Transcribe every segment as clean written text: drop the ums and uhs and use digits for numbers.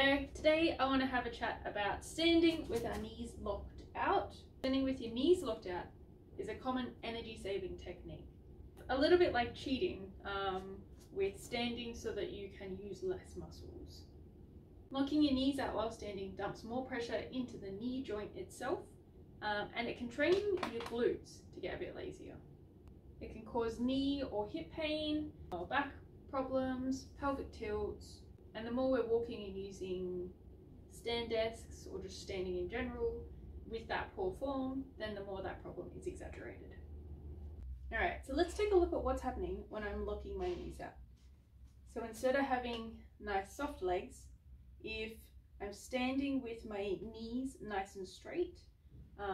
there. Today I want to have a chat about standing with our knees locked out. Standing with your knees locked out is a common energy saving technique. A little bit like cheating with standing so that you can use less muscles. Locking your knees out while standing dumps more pressure into the knee joint itself, and it can train your glutes to get a bit lazier. It can cause knee or hip pain, or back problems, pelvic tilts, and the more we're walking and using stand desks or just standing in general with that poor form, then the more that problem is exaggerated. Alright, so let's take a look at what's happening when I'm locking my knees out. So instead of having nice soft legs, if I'm standing with my knees nice and straight,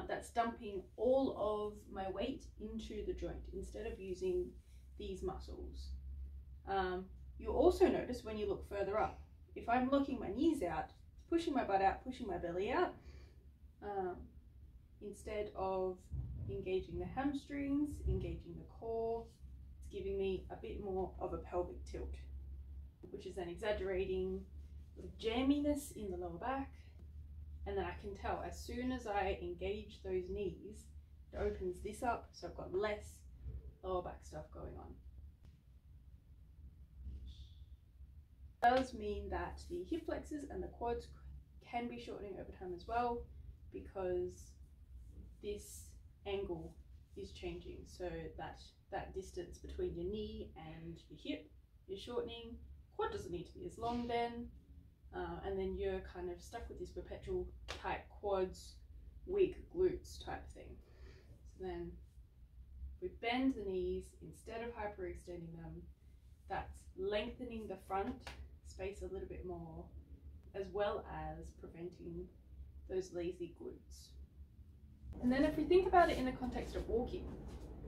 that's dumping all of my weight into the joint instead of using these muscles. You'll also notice when you look further up, if I'm locking my knees out, it's pushing my butt out, pushing my belly out, instead of engaging the hamstrings, engaging the core. It's giving me a bit more of a pelvic tilt, which is then exaggerating the jamminess in the lower back. And then I can tell as soon as I engage those knees, it opens this up, so I've got less lower back stuff going on. It does mean that the hip flexors and the quads can be shortening over time as well, because this angle is changing, so that distance between your knee and your hip is shortening. Quad doesn't need to be as long then, and then you're kind of stuck with this perpetual tight quads, weak glutes type thing. So then we bend the knees instead of hyperextending them. That's lengthening the front space a little bit more, as well as preventing those lazy glutes. And then if we think about it in the context of walking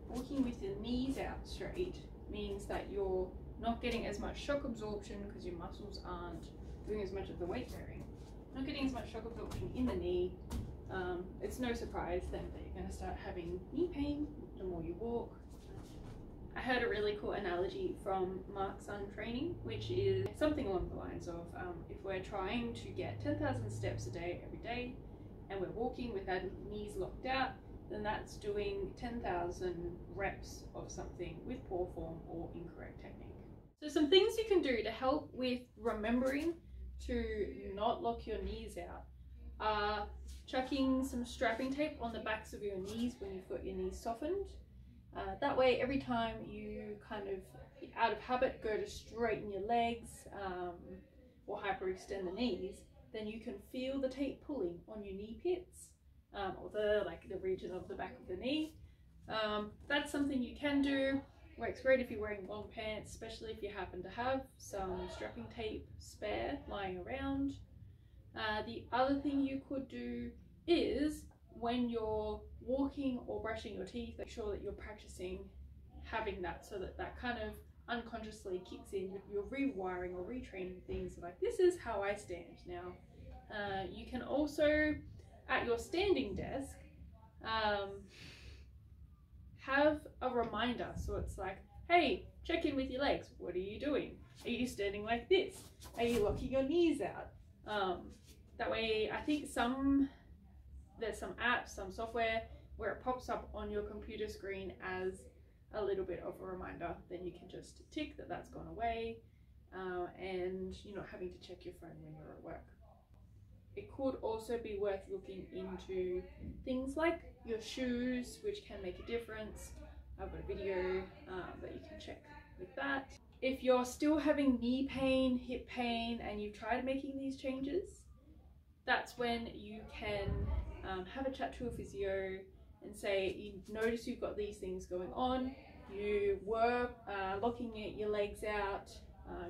with your knees out straight means that you're not getting as much shock absorption because your muscles aren't doing as much of the weight bearing. Not getting as much shock absorption in the knee. It's no surprise then that you're going to start having knee pain the more you walk. I heard a really cool analogy from Mark's Sun Training, which is something along the lines of if we're trying to get 10,000 steps a day every day, and we're walking with our knees locked out, then that's doing 10,000 reps of something with poor form or incorrect technique. So some things you can do to help with remembering to not lock your knees out are chucking some strapping tape on the backs of your knees when you've got your knees softened. That way every time you kind of, out of habit, go to straighten your legs or hyperextend the knees, then you can feel the tape pulling on your knee pits, or the region of the back of the knee. That's something you can do. Works great if you're wearing long pants, especially if you happen to have some strapping tape spare lying around. The other thing you could do is, when you're walking or brushing your teeth, make sure that you're practicing having that, so that that kind of unconsciously kicks in. You're rewiring or retraining things like, this is how I stand now. You can also, at your standing desk, have a reminder. So it's like, hey, check in with your legs. What are you doing? Are you standing like this? Are you locking your knees out? That way, I think there's some apps, some software where it pops up on your computer screen as a little bit of a reminder. Then you can just tick that that's gone away, and you're not having to check your phone when you're at work. It could also be worth looking into things like your shoes, which can make a difference. I've got a video that you can check with that. If you're still having knee pain, hip pain, and you've tried making these changes, that's when you can have a chat to a physio and say, you notice you've got these things going on, you were locking your legs out,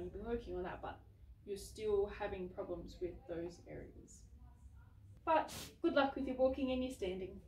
you've been working on that, but you're still having problems with those areas. But good luck with your walking and your standing.